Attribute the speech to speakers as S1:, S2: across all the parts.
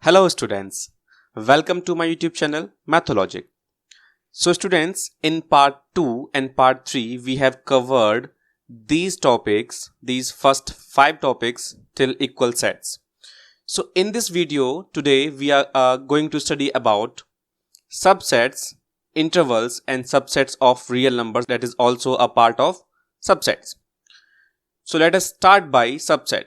S1: Hello students, welcome to my YouTube channel Mathologic. So students, in part 2 and part 3 we have covered these topics, these first 5 topics till equal sets. So in this video today we are going to study about subsets, intervals and subsets of real numbers, that is also a part of subsets. So let us start by subset.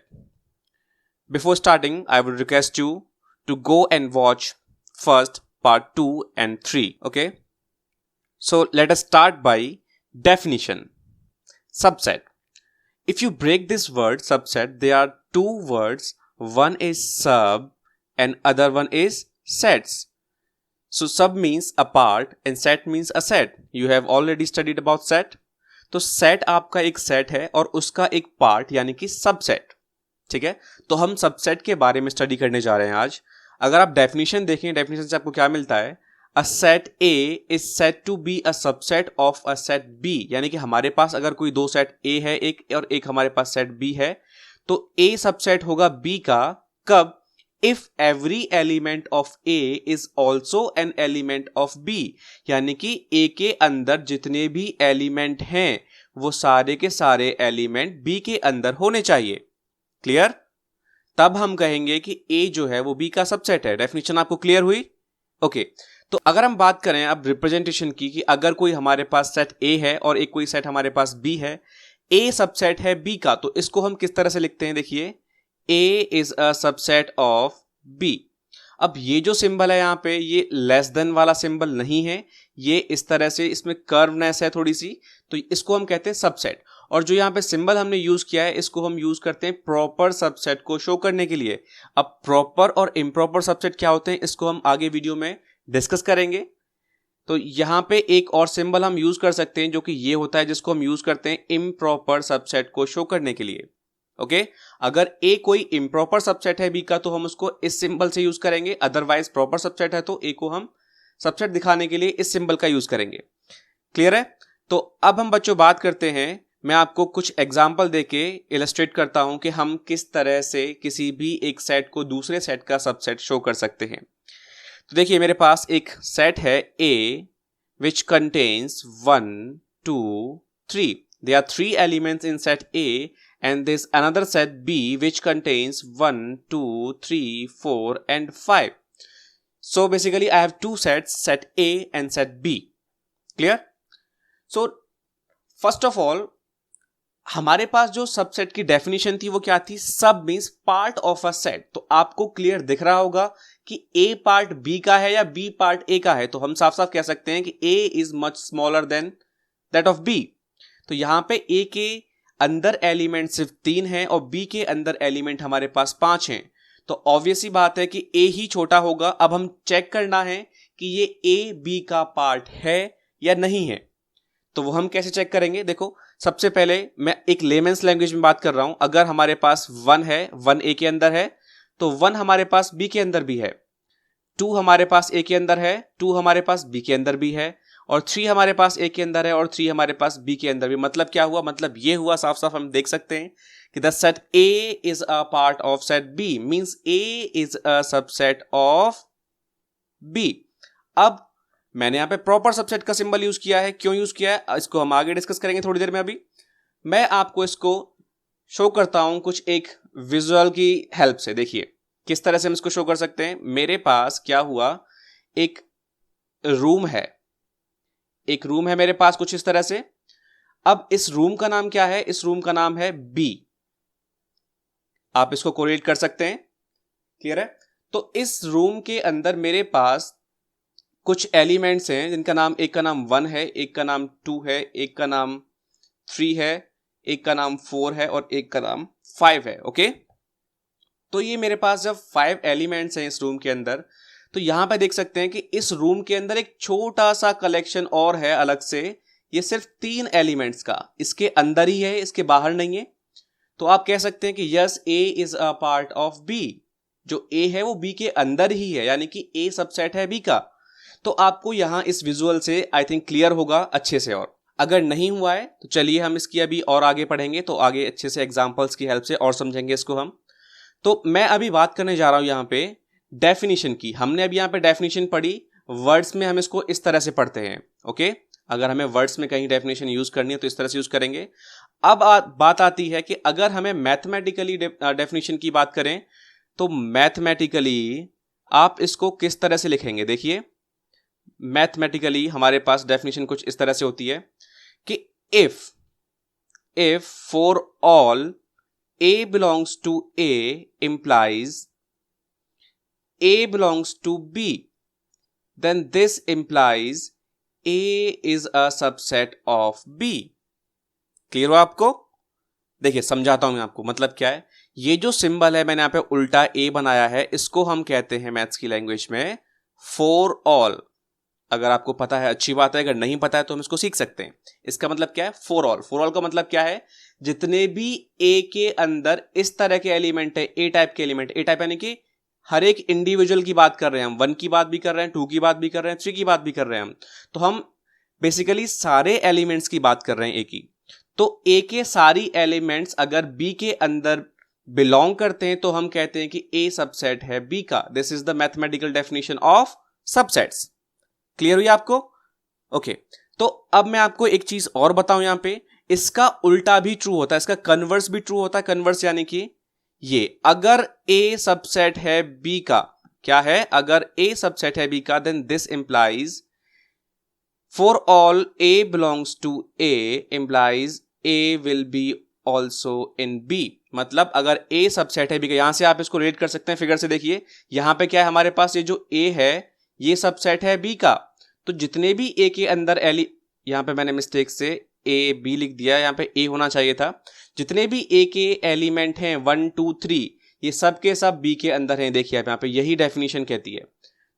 S1: Before starting, I would request you to go and watch first part 2 and 3. Okay, so let us start by definition. Subset. If you break this word subset, there are two words. One is sub and other one is sets. So sub means a part and set means a set. You have already studied about set. तो set आपका एक set है और उसका एक part यानी कि subset. ठीक है, तो हम सबसेट के बारे में स्टडी करने जा रहे हैं आज. अगर आप डेफिनेशन देखें, डेफिनेशन से आपको क्या मिलता है? A set A is said to be a subset of a set B. यानी कि हमारे पास अगर कोई दो सेट ए है एक और एक हमारे पास सेट बी है, तो ए सबसेट होगा बी का कब? If every element of A is also an element of B. यानी कि ए के अंदर जितने भी एलिमेंट हैं वो सारे के सारे एलिमेंट बी के अंदर होने चाहिए. क्लियर? तब हम कहेंगे कि A जो है वो B का सबसेट है. डेफिनेशन आपको क्लियर हुई? ओके, तो अगर हम बात करें अब रिप्रेजेंटेशन की, कि अगर कोई हमारे पास सेट A है और एक कोई सेट हमारे पास B है, A सबसेट है B का, तो इसको हम किस तरह से लिखते हैं? देखिए, A इज अ सबसेट ऑफ B. अब ये जो सिंबल है यहाँ पे, ये लेस देन वाला सिंबल नहीं है, ये इस तरह से इसमें कर्वनेस है थोड़ी सी, तो इसको हम कहते हैं सबसेट. और जो यहाँ पे सिंबल हमने यूज किया है, इसको हम यूज करते हैं प्रॉपर सबसेट को शो करने के लिए. अब प्रॉपर और इम्प्रॉपर सबसेट क्या होते हैं, इसको हम आगे वीडियो में डिस्कस करेंगे. तो यहाँ पे एक और सिंबल हम यूज कर सकते हैं जो कि ये होता है, जिसको हम यूज करते हैं इम्प्रॉपर सबसेट को शो करने के लिए. ओके, अगर ए कोई इम्प्रॉपर सबसेट है बी का, तो हम उसको इस सिंबल से यूज करेंगे. अदरवाइज प्रॉपर सबसेट है तो ए को हम सबसेट दिखाने के लिए इस सिंबल का यूज करेंगे. क्लियर है? तो अब हम बच्चों बात करते हैं, मैं आपको कुछ एग्जाम्पल देके इलस्ट्रेट करता हूं कि हम किस तरह से किसी भी एक सेट को दूसरे सेट का सबसेट शो कर सकते हैं. तो देखिए, मेरे पास एक सेट है A which contains 1, 2, 3. There are 3 elements in set A and there's another set B which contains 1, 2, 3, 4 and 5. So basically I have two sets, set A and set B. Clear? So first of all, हमारे पास जो subset की definition थी वो क्या थी? सब means part of a set. तो आपको क्लियर दिख रहा होगा कि ए पार्ट बी का है या बी पार्ट ए का है. तो हम साफ साफ कह सकते हैं कि A is much smaller than that of B. तो यहां पे ए के अंदर एलिमेंट सिर्फ 3 हैं और बी के अंदर एलिमेंट हमारे पास 5 हैं. तो ऑब्वियसली बात है कि ए ही छोटा होगा. अब हम चेक करना है कि ये ए बी का पार्ट है या नहीं है. तो वो हम कैसे चेक करेंगे? देखो, सबसे पहले मैं एक लेमेंस लैंग्वेज में बात कर रहा हूं. अगर हमारे पास 1 है, 1 ए के अंदर है, तो 1 हमारे पास बी के अंदर भी है. 2 हमारे पास ए के अंदर है, 2 हमारे पास बी के अंदर भी है, और 3 हमारे पास ए के अंदर है और 3 हमारे पास बी के अंदर भी. मतलब क्या हुआ? मतलब ये हुआ, साफ साफ हम देख सकते हैं कि the set A is a part of set B, means A is a subset of B. अब मैंने यहां पे प्रॉपर सबसेट का सिंबल यूज किया है. क्यों यूज किया है इसको हम आगे डिस्कस करेंगे थोड़ी देर में. अभी मैं आपको इसको शो करता हूं कुछ एक विजुअल की हेल्प से. देखिए किस तरह से हम इसको शो कर सकते हैं. मेरे पास क्या हुआ, एक रूम है, एक रूम है मेरे पास कुछ इस तरह से. अब इस रूम का नाम क्या है? इस रूम का नाम है बी. आप इसको कोरिलेट कर सकते हैं. क्लियर है? तो इस रूम के अंदर मेरे पास कुछ एलिमेंट्स हैं जिनका नाम, एक का नाम 1 है, एक का नाम 2 है, एक का नाम 3 है, एक का नाम 4 है और एक का नाम 5 है. ओके, तो ये मेरे पास जब 5 एलिमेंट्स हैं इस रूम के अंदर, तो यहां पे देख सकते हैं कि इस रूम के अंदर एक छोटा सा कलेक्शन और है अलग से. ये सिर्फ 3 एलिमेंट्स का इसके अंदर ही है, इसके बाहर नहीं है. तो आप कह सकते हैं कि yes, A is a part of B. जो ए है वो बी के अंदर ही है, यानी कि ए सबसेट है बी का. तो आपको यहां इस विजुअल से आई थिंक क्लियर होगा अच्छे से. और अगर नहीं हुआ है तो चलिए हम इसकी अभी और आगे पढ़ेंगे, तो आगे अच्छे से एग्जांपल्स की हेल्प से और समझेंगे इसको हम. तो मैं अभी बात करने जा रहा हूं यहां पे डेफिनेशन की। हमने अभी यहाँ पे डेफिनेशन पढ़ी, वर्ड्स में हम इसको इस तरह से पढ़ते हैं। ओके, अगर हमें वर्ड्स में कहीं डेफिनेशन यूज करनी है तो इस तरह से यूज करेंगे। अब बात आती है कि अगर हमें मैथमेटिकली डेफिनेशन की बात करें तो मैथमेटिकली आप इसको किस तरह से लिखेंगे। देखिए, मैथमेटिकली हमारे पास डेफिनेशन कुछ इस तरह से होती है कि if for all A belongs to A implies A belongs to B, then this implies A is a subset of B. Clear हो आपको? देखिए समझाता हूं मैं आपको, मतलब क्या है। ये जो सिंबल है मैंने यहां पे उल्टा A बनाया है, इसको हम कहते हैं मैथ्स की लैंग्वेज में फॉर ऑल। अगर आपको पता है अच्छी बात है, अगर नहीं पता है तो हम इसको सीख सकते हैं। इसका मतलब क्या है, फॉर ऑल। फॉर ऑल का मतलब क्या है, जितने भी ए के अंदर इस तरह के एलिमेंट है, ए टाइप के एलिमेंट, ए टाइप यानी कि हर एक इंडिविजुअल की बात कर रहे हैं हम, 1 की बात भी कर रहे हैं, 2 की बात भी कर रहे हैं, 3 की बात भी कर रहे हैं हम, तो हम बेसिकली सारे एलिमेंट्स की बात कर रहे हैं ए की। तो ए के सारी एलिमेंट्स अगर बी के अंदर बिलोंग करते हैं तो हम कहते हैं कि ए सबसेट है बी का। This is the mathematical definition of subsets. Clear हुई आपको? ओके, तो अब मैं आपको एक चीज और बताऊं, यहां पे इसका उल्टा भी ट्रू होता है, इसका कन्वर्स भी ट्रू होता है। कन्वर्स यानी कि ये, अगर ए सबसेट है बी का, क्या है, अगर ए सबसेट है बी का, then this implies for all A belongs to A implies a will be also in B. मतलब अगर ए सबसेट है बी का, यहां से आप इसको रेट कर सकते हैं फिगर से। देखिए यहां पे क्या है, हमारे पास ये जो ए है ये सबसेट है बी का, तो जितने भी ए के अंदर यहां पे मैंने मिस्टेक से ए बी लिख दिया, यहां पे ए होना चाहिए था। जितने भी ए के एलिमेंट हैं 1 2 3, ये सब के सब बी के अंदर हैं। देखिए आप यहां पे यही डेफिनेशन कहती है।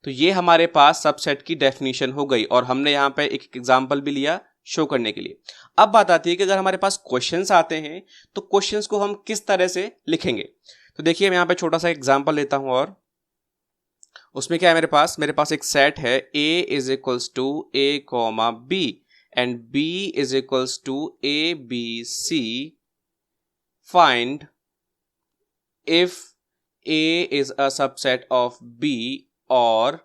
S1: तो ये हमारे पास सबसेट की डेफिनेशन हो गई, और हमने यहां पे एक एग्जांपल भी लिया शो करने के लिए। अब बात आती है कि अगर हमारे पास क्वेश्चंस आते हैं तो क्वेश्चंस को हम किस तरह से लिखेंगे। तो देखिए मैं यहां पे छोटा सा एग्जांपल लेता हूं, और उसमें क्या है, मेरे पास एक सेट है a is equals to a comma b and b is equals to a b c। Find if a इज अ सबसेट ऑफ b और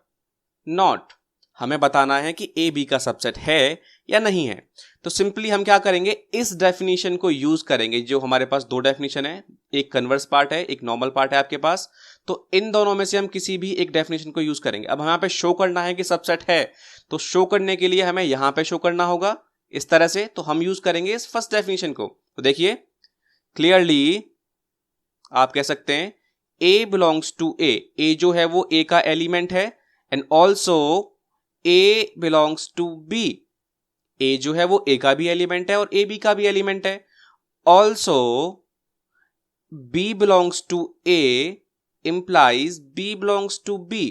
S1: नॉट। हमें बताना है कि a b का सबसेट है या नहीं है। तो सिंपली हम क्या करेंगे, इस डेफिनेशन को यूज करेंगे। जो हमारे पास दो डेफिनेशन है, एक कन्वर्स पार्ट है, एक नॉर्मल पार्ट है आपके पास, तो इन दोनों में से हम किसी भी एक डेफिनेशन को यूज करेंगे। अब हमें यहाँ पे शो करना है कि सबसेट है, तो शो करने के लिए हमें यहां पे शो करना होगा इस तरह से। तो हम यूज करेंगे इस फर्स्ट डेफिनेशन को। तो देखिए क्लियरली आप कह सकते हैं a belongs to a, a जो है वो a का एलिमेंट है, and also a belongs to b, a जो है वो a का भी एलिमेंट है और a b का भी एलिमेंट है। Also b belongs to a implies b belongs to b।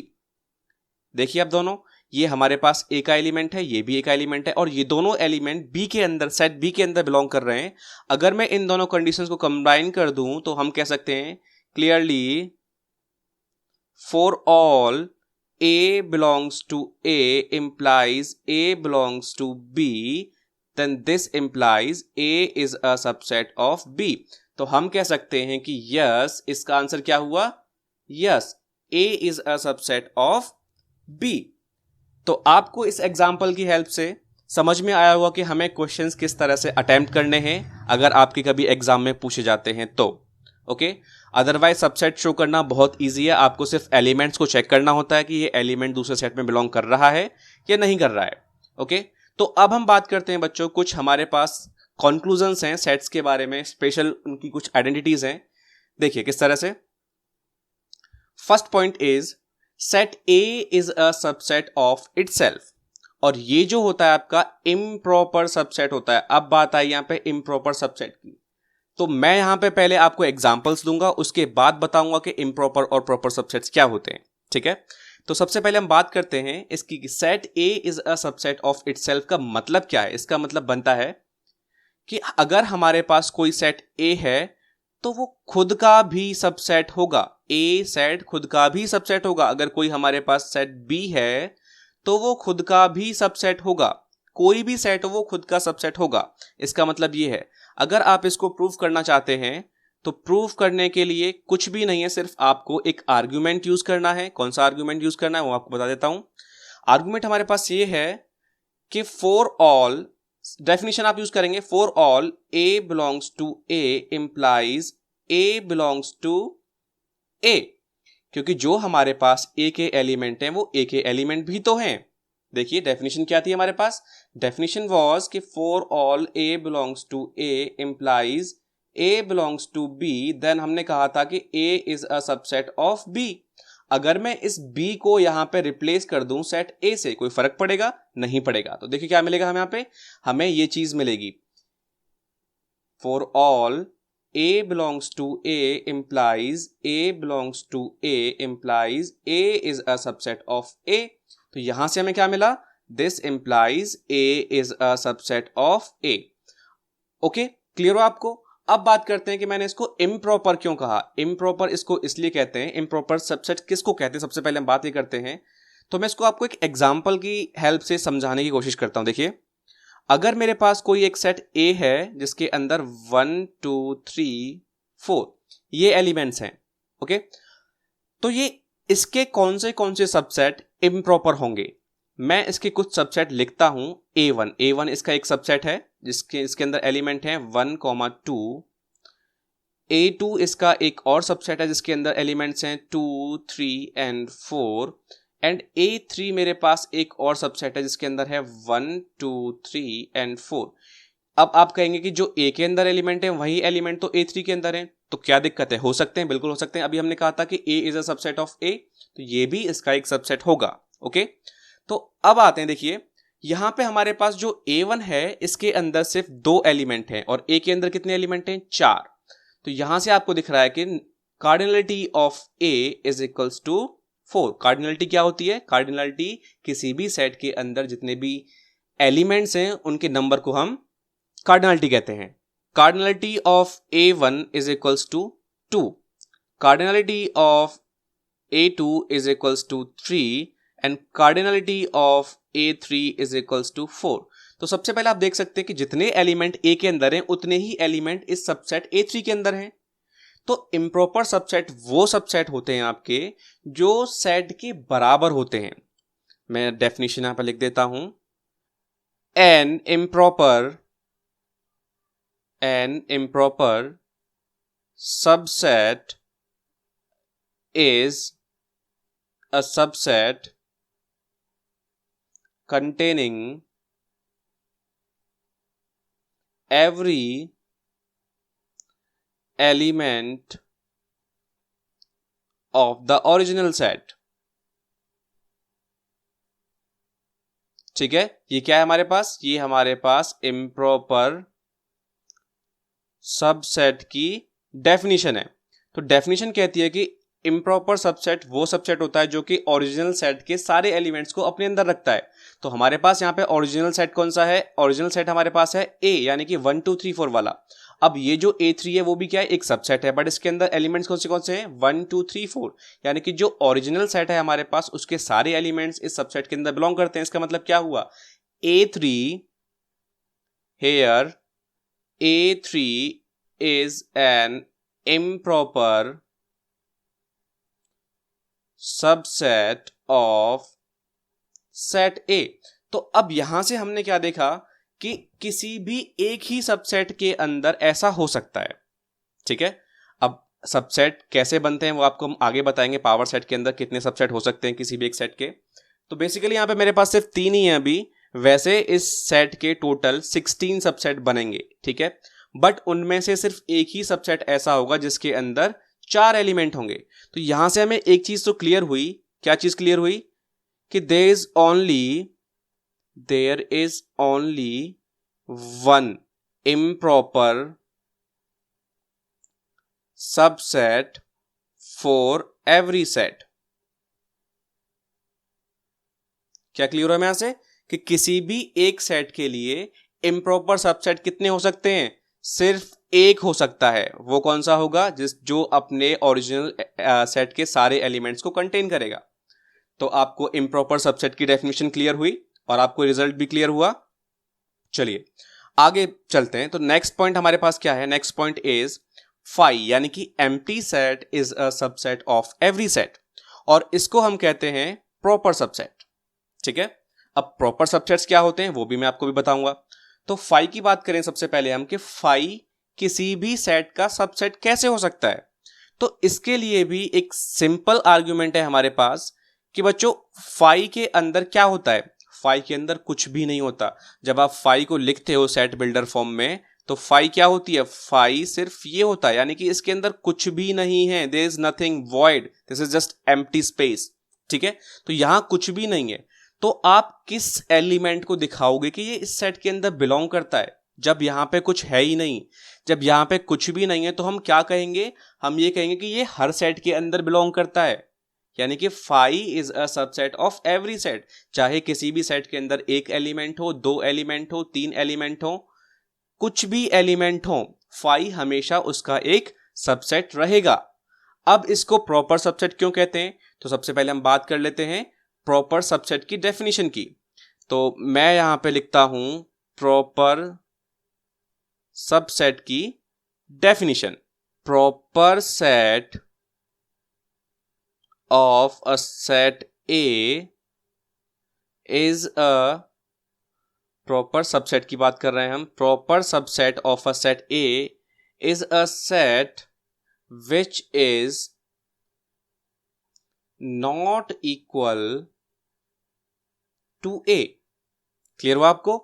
S1: देखिए अब दोनों, ये हमारे पास a का एलिमेंट है, ये भी a का एलिमेंट है, और ये दोनों एलिमेंट b के अंदर, सेट b के अंदर बिलोंग कर रहे हैं। अगर मैं इन दोनों कंडीशंस को कंबाइन कर दूं तो हम कह सकते हैं clearly for all a belongs to a implies a belongs to b, then this implies a is a subset of b। तो हम कह सकते हैं कि यस, इसका आंसर क्या हुआ, yes a is a subset of b। तो आपको इस एग्जाम्पल की हेल्प से समझ में आया हुआ कि हमें क्वेश्चंस किस तरह से अटेम्प्ट करने हैं अगर आपके कभी एग्जाम में पूछे जाते हैं तो। ओके, अदरवाइज सबसेट शो करना बहुत इजी है। आपको सिर्फ एलिमेंट्स को चेक करना होता है कि ये एलिमेंट दूसरे सेट में बिलोंग कर रहा है या नहीं कर रहा है। ओके, तो अब हम बात करते हैं बच्चों, कुछ हमारे पास कंक्लूजन्स हैं सेट्स के बारे में, स्पेशल उनकी कुछ आइडेंटिटीज हैं। देखिए किस तरह से। First point is set A is a subset of itself, और ये जो होता है आपका इम्प्रॉपर सबसेट होता है। अब बात आई यहां पे इम्प्रॉपर सबसेट की, तो मैं यहां पे पहले आपको एग्जांपल्स दूंगा, उसके बाद बताऊंगा कि इम्प्रॉपर और प्रॉपर सबसेट्स क्या होते हैं। ठीक है, तो सबसे पहले हम बात करते हैं इसकी, set A is a subset of itself का मतलब क्या है। इसका मतलब बनता है कि अगर हमारे पास कोई सेट ए है तो वो खुद का भी सबसेट होगा। ए सेट खुद का भी सबसेट होगा। अगर कोई हमारे पास सेट बी है तो वो खुद का भी सबसेट होगा। कोई भी सेट हो वो खुद का सबसेट होगा। इसका मतलब ये है, अगर आप इसको प्रूव करना चाहते हैं तो प्रूव करने के लिए कुछ भी नहीं है, सिर्फ आपको एक आर्ग्यूमेंट यूज करना है। कौन सा आर्ग्यूमेंट यूज करना है वो आपको बता देता हूं। आर्ग्यूमेंट हमारे पास ये है कि फॉर ऑल, डेफिनेशन आप यूज करेंगे, for all A belongs to A implies A belongs to A, क्योंकि जो हमारे पास ए के एलिमेंट हैं वो ए के एलिमेंट भी तो हैं। देखिए डेफिनेशन क्या थी हमारे पास, डेफिनेशन वाज कि for all A belongs to A implies A belongs to B, then हमने कहा था कि A is a subset of B. अगर मैं इस बी को यहां पे रिप्लेस कर दूं सेट ए से, कोई फर्क पड़ेगा? नहीं पड़ेगा। तो देखिए क्या मिलेगा हमें, यहां पे हमें ये चीज मिलेगी, for all A belongs to A implies A belongs to A implies A is a subset of A। तो यहां से हमें क्या मिला, This implies A is a subset of A। Okay, clear हो आपको? अब बात करते हैं कि मैंने इसको इम्प्रॉपर क्यों कहा। इम्प्रॉपर इसको इसलिए कहते हैं, इम्प्रॉपर सबसेट किसको कहते हैं, सबसे पहले हम बात ये करते हैं। तो मैं इसको आपको एक एग्जाम्पल की हेल्प से समझाने की कोशिश करता हूं। देखिए, अगर मेरे पास कोई एक सेट A है जिसके अंदर 1 2 3 4 ये एलिमेंट्स हैं, ओके, तो ये इसके कौन से सबसेट इम्प्रॉपर होंगे? मैं इसके कुछ सबसेट लिखता हूं। A1 इसका एक सबसेट है जिसके इसके अंदर एलिमेंट है 1 2। A2 इसका एक और सबसेट है जिसके अंदर एलिमेंट्स हैं 2 3 एंड 4। एंड A3 मेरे पास एक और सबसेट है जिसके अंदर है 1 2 3 एंड 4। अब आप कहेंगे कि जो A के अंदर एलिमेंट है वही एलिमेंट तो A3 के अंदर है, तो क्या दिक्कत है? हो सकते हैं, बिल्कुल हो सकते हैं। अभी हमने कहा था कि A इज अ सबसेट ऑफ A, तो ये भी इसका एक सबसेट होगा। ओके, तो अब आते हैं, देखिए यहां पे हमारे पास जो A1 है इसके अंदर सिर्फ 2 एलिमेंट हैं और A के अंदर कितने एलिमेंट हैं? 4। तो यहां से आपको दिख रहा है कि cardinality of A is equals to 4। Cardinality क्या होती है? कार्डिनलिटी किसी भी सेट के अंदर जितने भी एलिमेंट्स हैं उनके नंबर को हम कार्डिनलिटी कहते हैं। Cardinality of A1 is equals to 2, cardinality of A2 is equals to 3 and cardinality of A3 is equals to 4। तो सबसे पहले आप देख सकते हैं कि जितने एलिमेंट A के अंदर हैं उतने ही एलिमेंट इस सबसेट A3 के अंदर हैं। तो इम्प्रॉपर सबसेट वो सबसेट होते हैं आपके जो सेट के बराबर होते हैं। मैं डेफिनेशन यहां पर लिख देता हूं, an improper subset is a subset containing every element of the original set। ठीक है, ये क्या है हमारे पास? ये हमारे पास इम्प्रॉपर सबसेट की डेफिनेशन है। तो डेफिनेशन कहती है कि इम्प्रॉपर सबसेट वो सबसेट होता है जो कि ओरिजिनल सेट के सारे एलिमेंट्स को अपने अंदर रखता है। तो हमारे पास यहाँ पे ओरिजिनल सेट कौन सा है? ओरिजिनल सेट हमारे पास है A, यानी कि 1 2 3 4 वाला। अब ये जो A3 है वो भी क्या है? एक सबसेट है, बट इसके अंदर एलिमेंट्स कौन से हैं? 1 2 3 4, यानी कि जो ओरिजिनल सेट है हमारे पास उसके सारे एलिमेंट्स इस सबसेट के अंदर बिलोंग करते हैं। इसका मतलब क्या हुआ? A3 here, A3 is an improper subset of set A। तो अब यहां से हमने क्या देखा कि किसी भी एक ही सबसेट के अंदर ऐसा हो सकता है। ठीक है, अब सबसेट कैसे बनते हैं वो आपको हम आगे बताएंगे। पावर सेट के अंदर कितने सबसेट हो सकते हैं किसी भी एक सेट के। तो बेसिकली यहां पे मेरे पास सिर्फ 3 ही है अभी, वैसे इस सेट के टोटल 16 सबसेट बनेंगे। ठीक है, बट उनमें से सिर्फ एक ही सबसेट ऐसा होगा जिसके अंदर 4 एलिमेंट होंगे। तो यहां से हमें एक चीज तो क्लियर हुई। क्या चीज क्लियर हुई? कि there is only one improper subset for every set. क्या क्लियर है यहां से कि किसी भी एक सेट के लिए इम्प्रॉपर सबसेट कितने हो सकते हैं? सिर्फ एक हो सकता है। वो कौन सा होगा? जो अपने ओरिजिनल सेट के सारे एलिमेंट्स को कंटेन करेगा। तो आपको इम्प्रॉपर सबसेट की डेफिनेशन क्लियर हुई और आपको रिजल्ट भी क्लियर हुआ। चलिए आगे चलते हैं। तो नेक्स्ट पॉइंट हमारे पास क्या है? नेक्स्ट पॉइंट इज फाई यानी कि empty set is a subset of every set, और इसको हम कहते हैं प्रॉपर सबसेट। ठीक है, अब प्रॉपर सबसेट्स क्या होते हैं वो भी मैं आपको भी बताऊंगा। तो फाई की बात करें सबसे पहले हम कि फाई किसी भी सेट का सबसेट कैसे हो सकता है। तो इसके लिए भी एक सिंपल आर्गुमेंट है हमारे पास कि बच्चों फाई के अंदर क्या होता है, फाई के अंदर कुछ भी नहीं होता। जब आप फाई को लिखते हो सेट बिल्डर फॉर्म में तो फाई क्या होती है, फाई सिर्फ ये होता है, यानी कि इसके अंदर कुछ भी नहीं है, there is nothing void, this is just empty space. ठीक है, तो यहां कुछ भी नहीं है। तो आप किस एलिमेंट को दिखाओगे कि ये इस सेट के अंदर बिलोंग करता है, जब यहां पे कुछ है ही नहीं। जब यहां पे कुछ भी नहीं है तो हम क्या कहेंगे, हम ये कहेंगे कि ये हर सेट के अंदर बिलोंग करता है, यानी कि phi is a subset of every set. चाहे किसी भी सेट के अंदर एक एलिमेंट हो, दो एलिमेंट हो, तीन एलिमेंट हो, कुछ भी एलिमेंट हो, फाई हमेशा उसका एक सबसेट रहेगा। अब इसको प्रॉपर सबसेट क्यों कहते हैं, तो सबसे पहले हम बात कर लेते हैं प्रॉपर सबसेट की डेफिनेशन की। तो मैं यहां पे लिखता हूं प्रॉपर सबसेट की definition. Proper set of a set A is a, proper subset की बात कर रहे हैं हम, proper subset of a set A is a set which is not equal to A. Clear हुआ आपको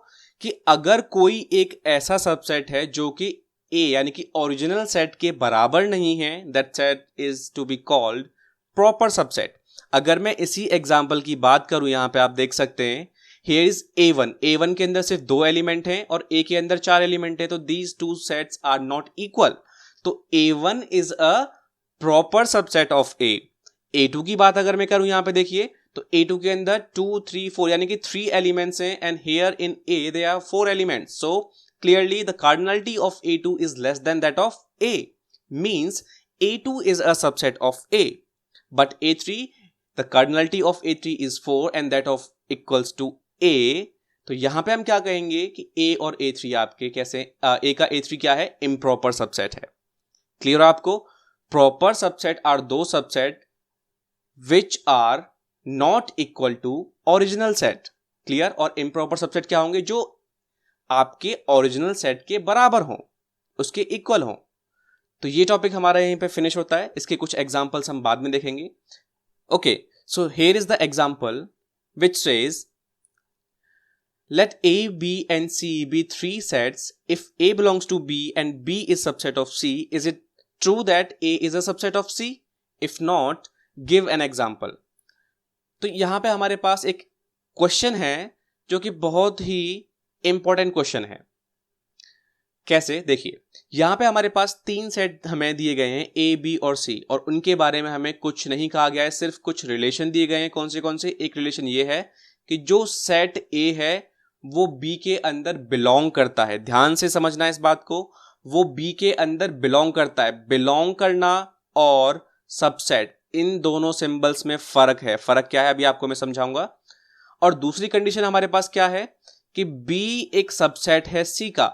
S1: कि अगर कोई एक ऐसा सबसेट है जो कि ए यानी कि ओरिजिनल सेट के बराबर नहीं है, that set is to be called proper subset. अगर मैं इसी एग्जांपल की बात करूं, यहां पे आप देख सकते हैं हियर इज A1, A1 के अंदर सिर्फ दो एलिमेंट हैं और A के अंदर चार एलिमेंट है, तो these two sets are not equal. तो A1 is a proper subset of A। A2 की बात अगर मैं करूं, यहां पे देखिए तो A2 के अंदर 2 3 4 यानी कि 3 एलिमेंट्स हैं, and here in A there are 4 elements, so clearly the cardinality of A2 is less than that of A, means A2 is a subset of A, but A3, the cardinality of A3 is 4 and that of equals to A। तो यहां पे हम क्या कहेंगे कि A और A3 आपके कैसे, A का A3 क्या है, इम्प्रॉपर सबसेट है। क्लियर है आपको, प्रॉपर सबसेट आर दो subset which are not equal to original set. Clear, और इम्प्रॉपर सबसेट क्या होंगे, जो आपके ओरिजिनल सेट के बराबर हो, उसके इक्वल हो। तो ये टॉपिक हमारा यहीं पे फिनिश होता है, इसके कुछ एग्जांपल्स हम बाद में देखेंगे। Okay, so here is the example which says let A, B and C be three sets. If A belongs to B and B is subset of C, is it true that A is a subset of C? If not, give an example. तो यहां पे हमारे पास एक question है जो कि बहुत ही important question है। कैसे, देखिए यहां पे हमारे पास तीन सेट हमें दिए गए हैं A, B और C, और उनके बारे में हमें कुछ नहीं कहा गया है, सिर्फ कुछ रिलेशन दिए गए हैं। कौन से, एक रिलेशन ये है कि जो सेट A है वो B के अंदर बिलोंग करता है। ध्यान से समझना इस बात को, वो B के अंदर बिलोंग करता है। बिलोंग करना और सबसेट, इन दोनों सिंबल्स में फर्क है। फर्क क्या है अभी आपको मैं समझाऊंगा। और दूसरी कंडीशन हमारे पास क्या है कि B एक सबसेट है C का।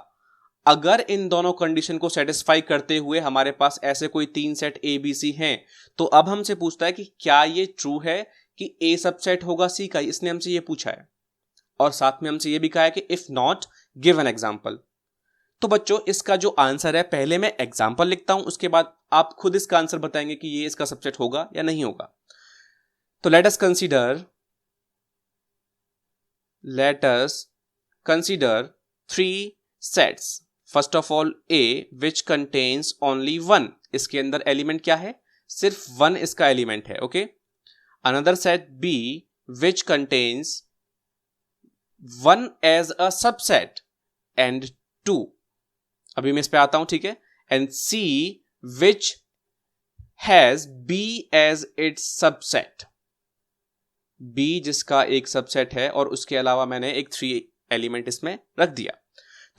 S1: अगर इन दोनों कंडीशन को सेटिस्फाई करते हुए हमारे पास ऐसे कोई तीन सेट ए बी सी हैं, तो अब हमसे पूछता है कि क्या ये ट्रू है कि ए सबसेट होगा सी का, इसने हमसे ये पूछा है। और साथ में हमसे ये भी कहा है कि if not give an example. तो बच्चों इसका जो आंसर है, पहले मैं एग्जांपल लिखता हूं, उसके बाद आप खुद इसका आंसर बताएंगे कि ये इसका सबसेट होगा या नहीं होगा। तो let us consider three sets. First of all A which contains only one, इसके अंदर एलिमेंट क्या है, सिर्फ वन इसका एलिमेंट है। Okay, another set B which contains one as a subset and two, अभी मैं इस पे आता हूं, ठीक है, and C which has B as its subset, B जिसका एक सबसेट है और उसके अलावा मैंने एक 3 एलिमेंट इसमें रख दिया।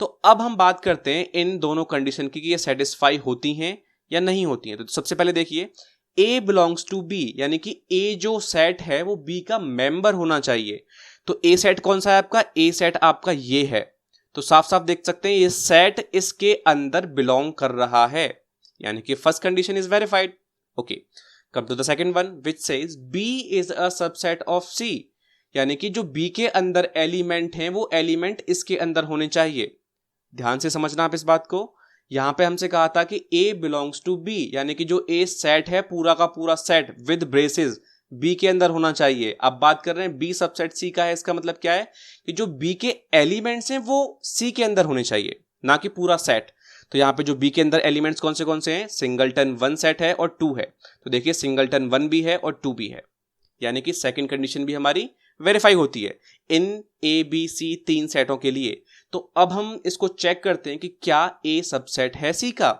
S1: तो अब हम बात करते हैं इन दोनों कंडीशन की कि ये सेटिस्फाई होती हैं या नहीं होती हैं। तो सबसे पहले देखिए A बिलोंग्स टू B, यानी कि A जो सेट है वो B का मेंबर होना चाहिए। तो A सेट कौन सा है आपका, A सेट आपका ये है। तो साफ साफ देख सकते हैं ये सेट इसके अंदर बिलोंग कर रहा है, यानी कि first condition is verified. Okay, come to the second one which says B is a subset of C, यानी कि जो B के अंदर एलिमेंट हैं वो एलिमेंट इसके अंदर होने चाहिए. ध्यान से समझना आप इस बात को. यहां पे हमसे कहा था कि A बिलोंग्स टू B, यानी कि जो A सेट है पूरा का पूरा सेट विद ब्रेसेस B के अंदर होना चाहिए. अब बात कर रहे हैं B सबसेट C का है, इसका मतलब क्या है कि जो B के एलिमेंट्स हैं वो C के अंदर होने चाहिए, ना कि पूरा सेट. तो यहाँ पे जो B के अंदर एलिमेंट्स कौन से हैं, सिंगलटन 1 सेट है और 2 है. तो देखिए सिंगलटन 1 भी है और 2 भी है, यानी कि सेकंड कंडीशन भी हमारी वेरीफाई होती है इन ABC 3 सेटों के लिए. तो अब हम इसको चेक करते हैं कि क्या A सबसेट है C का.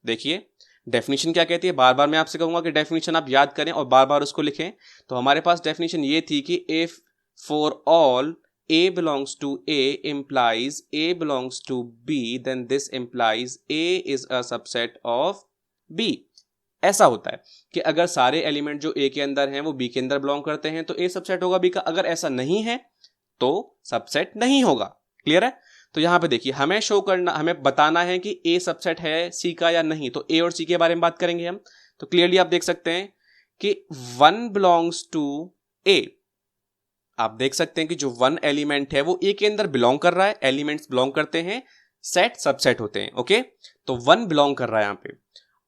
S1: देखिए डेफिनेशन क्या कहती है, बार बार मैं आपसे कहूंगा कि डेफिनेशन आप याद करें और बार बार उसको लिखें. तो हमारे पास डेफिनेशन ये थी कि if for all A belongs to A implies A belongs to B, then this implies A is a subset of B. ऐसा होता है कि अगर सारे एलिमेंट जो A के अंदर हैं वो B के अंदर बिलोंग करते हैं तो A सबसेट होगा B का. अगर ऐसा नहीं है तो सबसेट नहीं होगा. क्लियर है. तो यहां पे देखिए हमें शो करना, हमें बताना है कि A सबसेट है C का या नहीं. तो A और C के बारे में बात करेंगे हम. तो क्लियरली आप देख सकते हैं कि 1 बिलोंग्स टू A. आप देख सकते हैं कि जो 1 एलिमेंट है वो A के अंदर बिलोंग कर रहा है. एलिमेंट्स बिलोंग करते हैं, सेट सबसेट होते हैं. ओके, तो 1 बिलोंग कर रहा है यहां पे.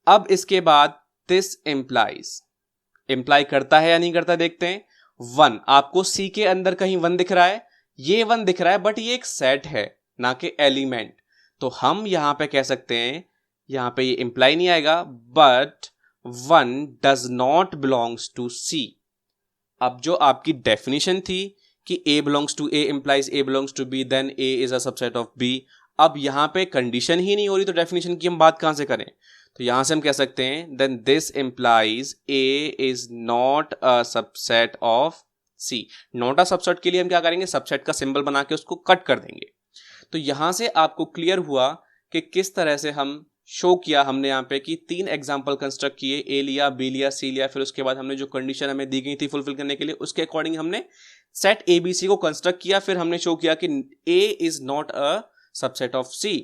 S1: अब इसके बाद दिस इंप्लाई करता है या नहीं करता देखते हैं. 1 आपको C के अंदर कहीं 1 दिख रहा है, ये 1 दिख रहा है, बट ये एक सेट है ना कि एलिमेंट. तो हम यहां पे कह सकते हैं, यहां पे ये इंप्लाई नहीं आएगा, but 1 does not belongs to C. अब जो आपकी डेफिनेशन थी कि A belongs to A implies A belongs to B, then A is a subset of B. अब यहां पे कंडीशन ही नहीं हो रही तो डेफिनेशन की हम बात कहां से करें. तो यहां से हम कह सकते हैं then this implies A is not a subset of C. Not a subset के लिए हम क्या करेंगे, सबसेट का सिंबल बना के उसको कट कर देंगे. तो यहां से आपको क्लियर हुआ कि किस तरह से हम शो किया हमने यहाँ पे कि 3 एग्जाम्पल कंस्ट्रक्ट किए, A लिया, B लिया, C लिया, फिर उसके बाद हमने जो कंडीशन हमें दी गई थी फुलफिल करने के लिए उसके अकॉर्डिंग हमने सेट ABC को कंस्ट्रक्ट किया. फिर हमने शो किया कि A is not a subset of C.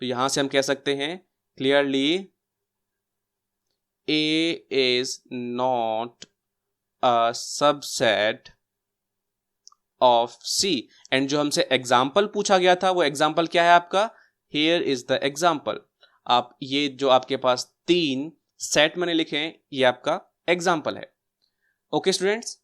S1: तो यहां से हम कह सकते हैं clearly A is not a subset of C. And जो हमसे एग्जाम्पल पूछा गया था वो एग्जाम्पल क्या है आपका, हियर इज द एग्जाम्पल. आप ये जो आपके पास 3 सेट मैंने लिखे हैं ये आपका एग्जाम्पल है. Okay students,